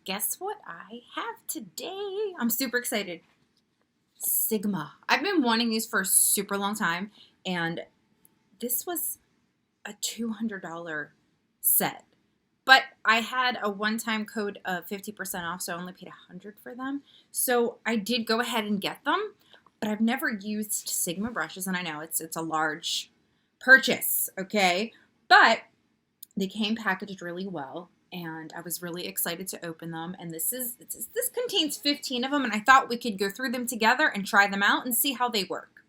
Guess what I have today? I'm super excited. Sigma. I've been wanting these for a super long time, and this was a $200 set. But I had a one-time code of 50% off, so I only paid $100 for them. So I did go ahead and get them, but I've never used Sigma brushes, and I know it's a large purchase, okay? But they came packaged really well. And I was really excited to open them. And this contains 15 of them, and I thought we could go through them together and try them out and see how they work.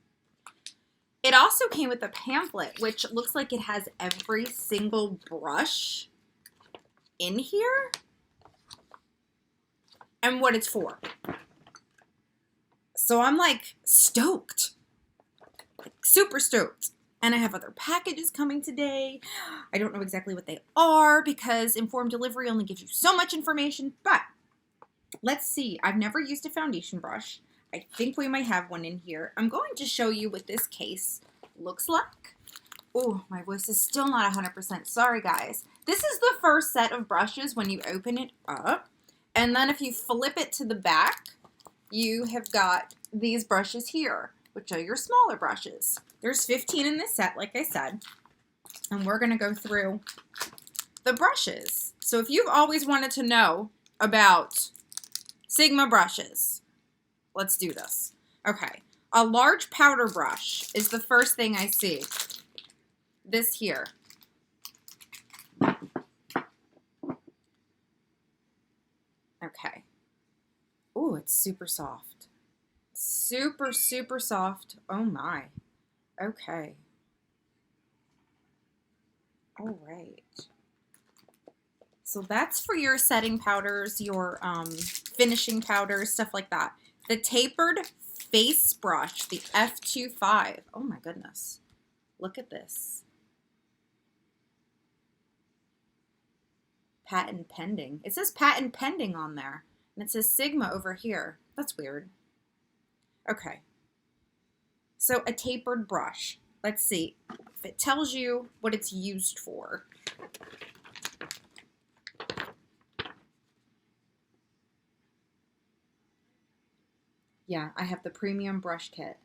It also came with a pamphlet, which looks like it has every single brush in here and what it's for. So I'm like stoked, like super stoked. And I have other packages coming today. I don't know exactly what they are because Informed Delivery only gives you so much information, but let's see. I've never used a foundation brush. I think we might have one in here. I'm going to show you what this case looks like. Oh, my voice is still not 100%. Sorry, guys. This is the first set of brushes when you open it up. And then if you flip it to the back, you have got these brushes here, which are your smaller brushes. There's 15 in this set, like I said, and we're going to go through the brushes. So if you've always wanted to know about Sigma brushes, let's do this. Okay, a large powder brush is the first thing I see. This here. Okay. Ooh, it's super soft. Super, super soft. Oh my. Okay. All right. So that's for your setting powders, your finishing powders, stuff like that. The tapered face brush, the F25. Oh my goodness. Look at this. Patent pending. It says patent pending on there. And it says Sigma over here. That's weird. Okay. So a tapered brush. Let's see if it tells you what it's used for. Yeah, I have the premium brush kit.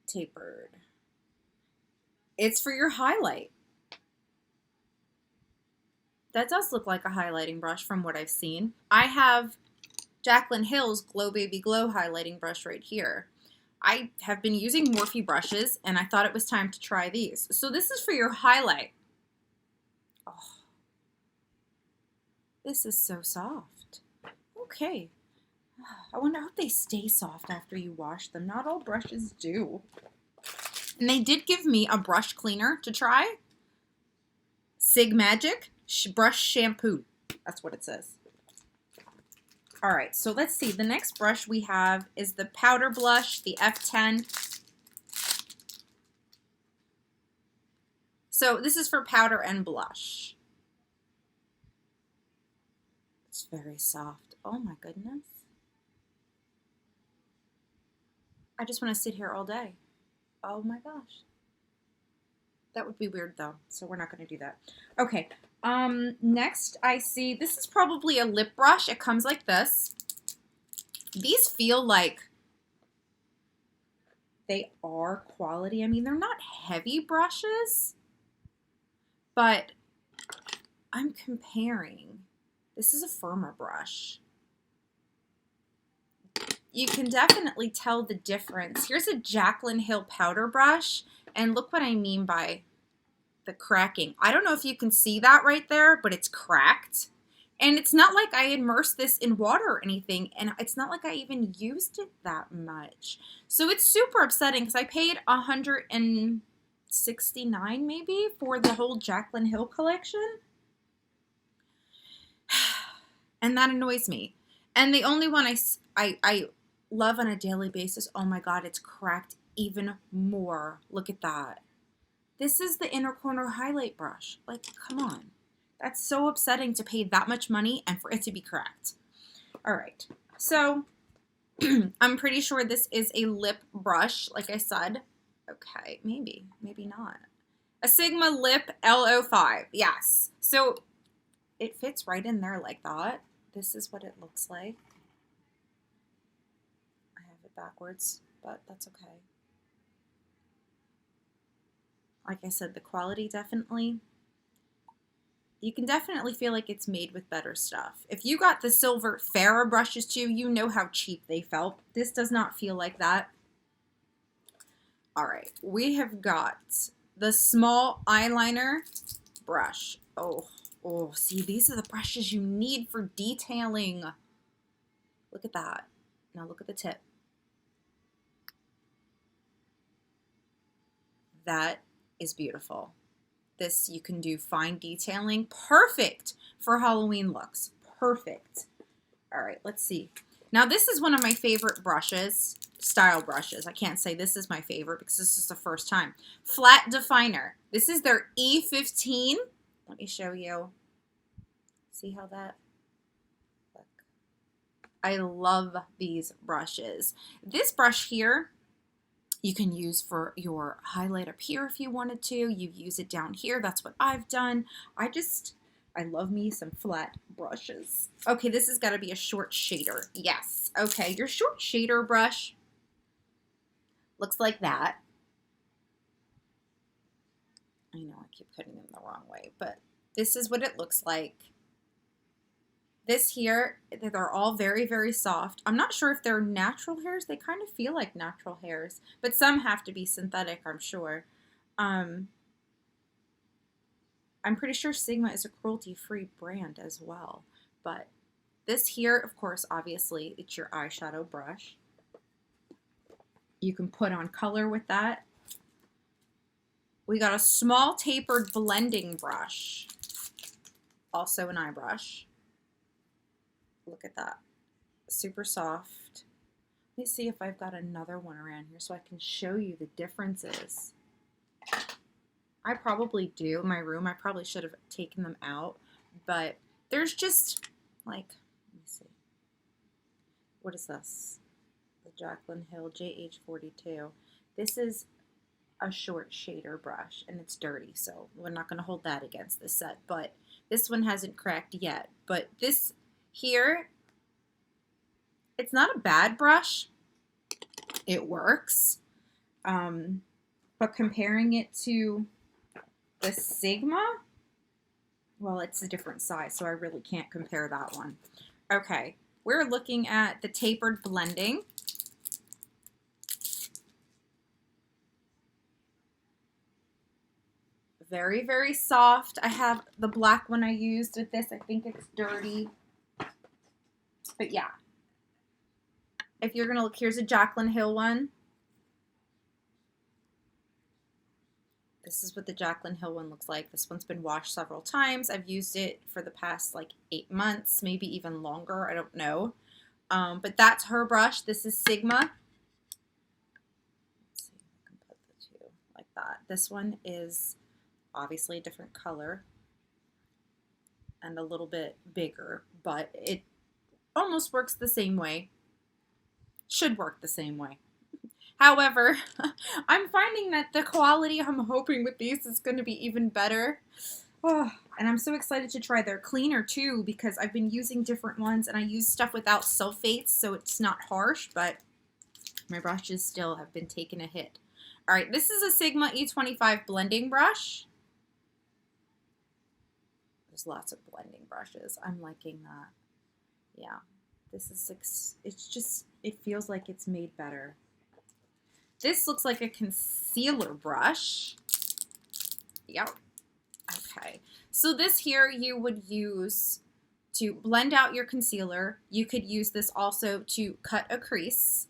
Tapered. It's for your highlight. That does look like a highlighting brush from what I've seen. I have Jaclyn Hill's Glow Baby Glow highlighting brush right here. I have been using Morphe brushes, and I thought it was time to try these. So this is for your highlight. Oh, this is so soft. Okay. I wonder how they stay soft after you wash them. Not all brushes do. And they did give me a brush cleaner to try. Sig Magic Brush Shampoo. That's what it says. All right, so let's see. The next brush we have is the powder blush, the F10. So this is for powder and blush. It's very soft. Oh my goodness. I just want to sit here all day. Oh my gosh. That would be weird though, so we're not going to do that. Okay, next I see, this is probably a lip brush. It comes like this. These feel like they are quality. I mean, they're not heavy brushes, but I'm comparing. This is a firmer brush. You can definitely tell the difference. Here's a Jaclyn Hill powder brush, and look what I mean by the cracking. I don't know if you can see that right there, but it's cracked. And it's not like I immersed this in water or anything, and it's not like I even used it that much. So it's super upsetting because I paid $100 and $69 maybe for the whole Jaclyn Hill collection. And that annoys me. And the only one I love on a daily basis, oh my God, it's cracked even more. Look at that. This is the inner corner highlight brush. Like, come on. That's so upsetting to pay that much money and for it to be cracked. All right. So I'm pretty sure this is a lip brush, like I said. Okay, maybe not. A Sigma Lip LO5, yes. So it fits right in there like that. This is what it looks like. I have it backwards, but that's okay. Like I said, the quality definitely, you can definitely feel like it's made with better stuff. If you got the silver Farrah brushes too, you know how cheap they felt. This does not feel like that. All right, we have got the small eyeliner brush. Oh, see, these are the brushes you need for detailing. Look at that. Now look at the tip. That is beautiful. This, you can do fine detailing. Perfect for Halloween looks. Perfect. All right, let's see. Now this is one of my favorite brushes, style brushes. I can't say this is my favorite because this is the first time. Flat Definer. This is their E15. Let me show you. See how that, look. I love these brushes. This brush here, you can use for your highlight up here if you wanted to. You use it down here. That's what I've done. I love me some flat brushes. Okay, this has got to be a short shader. Yes. Okay, your short shader brush looks like that. I know I keep putting them the wrong way, but this is what it looks like. This here, they're all very, very soft. I'm not sure if they're natural hairs. They kind of feel like natural hairs, but some have to be synthetic, I'm sure. I'm pretty sure Sigma is a cruelty-free brand as well. But this here, of course, obviously, it's your eyeshadow brush. You can put on color with that. We got a small tapered blending brush. Also an eye brush. Look at that. Super soft. Let me see if I've got another one around here so I can show you the differences. I probably do in my room. I probably should have taken them out, but there's just like, let me see. What is this? The Jaclyn Hill JH42. This is a short shader brush and it's dirty, so we're not going to hold that against this set, but this one hasn't cracked yet. But this here, it's not a bad brush. It works. But comparing it to the Sigma, well, it's a different size, so I really can't compare that one. Okay, we're looking at the tapered blending. Very, very soft. I have the black one I used with this. I think it's dirty. But yeah. If you're going to look, here's a Jaclyn Hill one. This is what the Jaclyn Hill one looks like. This one's been washed several times. I've used it for the past like 8 months, maybe even longer. I don't know. But that's her brush. This is Sigma. Let's see if I can put the two like that. This one is obviously a different color and a little bit bigger, but it almost works the same way. Should work the same way. However, I'm finding that the quality I'm hoping with these is going to be even better. Oh, and I'm so excited to try their cleaner too, because I've been using different ones and I use stuff without sulfates, so it's not harsh, but my brushes still have been taking a hit. All right, this is a Sigma E25 blending brush. There's lots of blending brushes. I'm liking that. Yeah, this is, it's just, it feels like it's made better. This looks like a concealer brush. Yep. Okay. So this here you would use to blend out your concealer. You could use this also to cut a crease.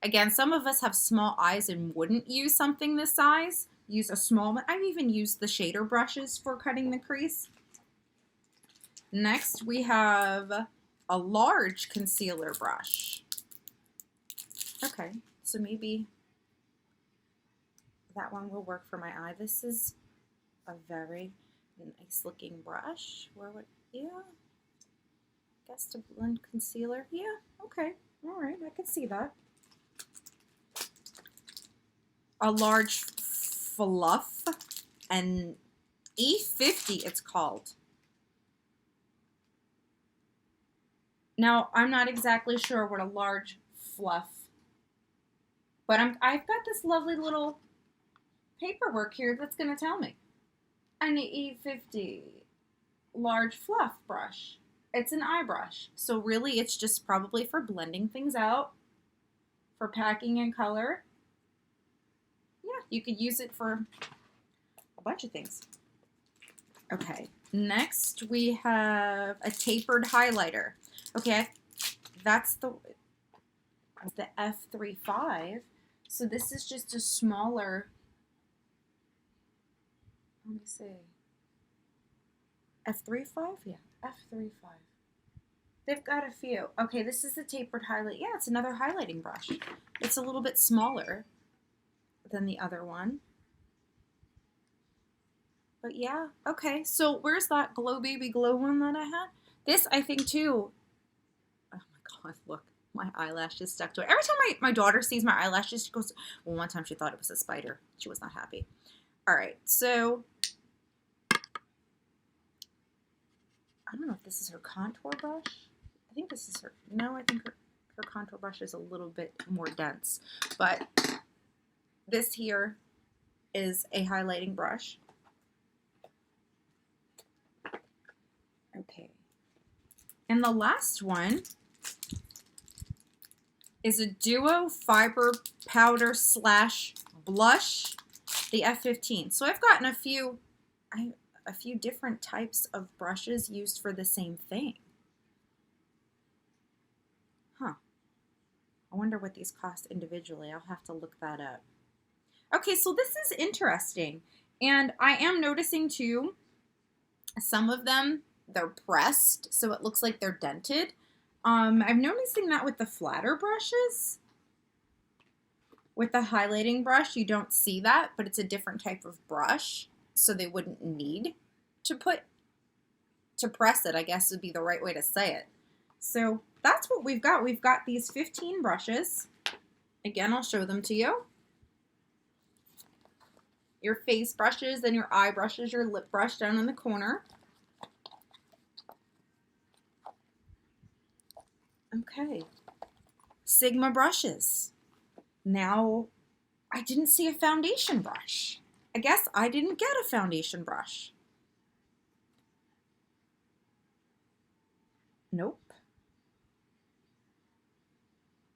Again, some of us have small eyes and wouldn't use something this size. Use a small one. I've even used the shader brushes for cutting the crease. Next, we have a large concealer brush. Okay, so maybe that one will work for my eye. This is a very nice looking brush. Where would, yeah, I guess to blend concealer. Yeah, okay, all right, I can see that. A large fluff, and E50 it's called. Now, I'm not exactly sure what a large fluff, but I've got this lovely little paperwork here that's going to tell me. An E50 large fluff brush. It's an eye brush. So really it's just probably for blending things out, for packing in color. Yeah, you could use it for a bunch of things. Okay, next we have a tapered highlighter. Okay, that's the F35. So this is just a smaller, let me see, F35? Yeah, F35. They've got a few. Okay, this is the tapered highlight. Yeah, it's another highlighting brush. It's a little bit smaller than the other one. But yeah, okay. So where's that Glow Baby Glow one that I had? This, I think, too. Oh my God, look. My eyelash is stuck to it. Every time my daughter sees my eyelashes, she goes, well, one time she thought it was a spider. She was not happy. All right, so I don't know if this is her contour brush. I think this is her. No, I think her contour brush is a little bit more dense. But this here is a highlighting brush. Okay. And the last one is a Duo Fiber Powder / Blush, the F15. So I've gotten a few different types of brushes used for the same thing. Huh. I wonder what these cost individually. I'll have to look that up. Okay, so this is interesting. And I am noticing too, some of them, they're pressed, so it looks like they're dented. I'm noticing that with the flatter brushes. With the highlighting brush, you don't see that, but it's a different type of brush, so they wouldn't need to press it, I guess would be the right way to say it. So that's what we've got. We've got these 15 brushes. Again, I'll show them to you. Your face brushes and your eye brushes, your lip brush down in the corner. Okay, Sigma brushes. Now, I didn't see a foundation brush. I guess I didn't get a foundation brush. Nope.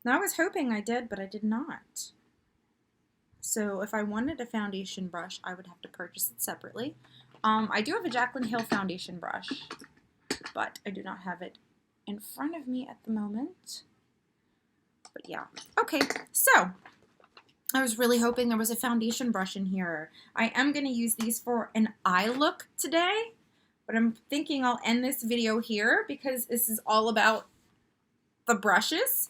Now, I was hoping I did, but I did not. So if I wanted a foundation brush, I would have to purchase it separately. I do have a Jaclyn Hill foundation brush, but I do not have it in front of me at the moment. But yeah. Okay, so I was really hoping there was a foundation brush in here. I am going to use these for an eye look today, but I'm thinking I'll end this video here because this is all about the brushes,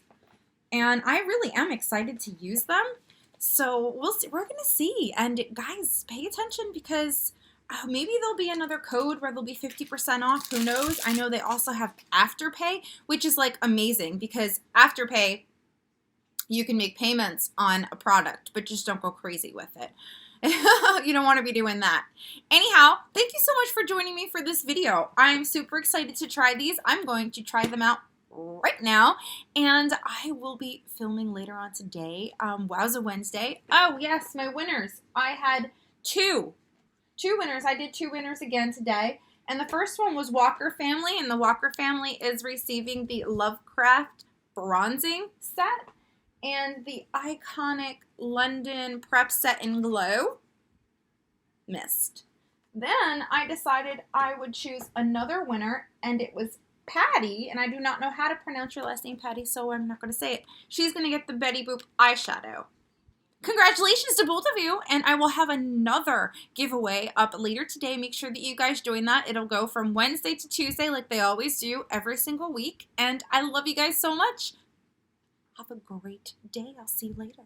and I really am excited to use them. So we'll see. We're going to see. And guys, pay attention because maybe there'll be another code where there'll be 50% off. Who knows? I know they also have Afterpay, which is like amazing because Afterpay, you can make payments on a product, but just don't go crazy with it. You don't want to be doing that. Anyhow, thank you so much for joining me for this video. I'm super excited to try these. I'm going to try them out right now, and I will be filming later on today. Wowza Wednesday. Oh yes, my winners. I had two winners. I did 2 winners again today, and the first one was Walker Family, and the Walker family is receiving the Lovecraft bronzing set and the iconic London Prep Set in Glow Mist. Then I decided I would choose another winner, and it was Patty, and I do not know how to pronounce your last name, Patty, so I'm not going to say it. She's going to get the Betty Boop eyeshadow. Congratulations to both of you, and I will have another giveaway up later today. Make sure that you guys join that. It'll go from Wednesday to Tuesday like they always do every single week, and I love you guys so much. Have a great day. I'll see you later.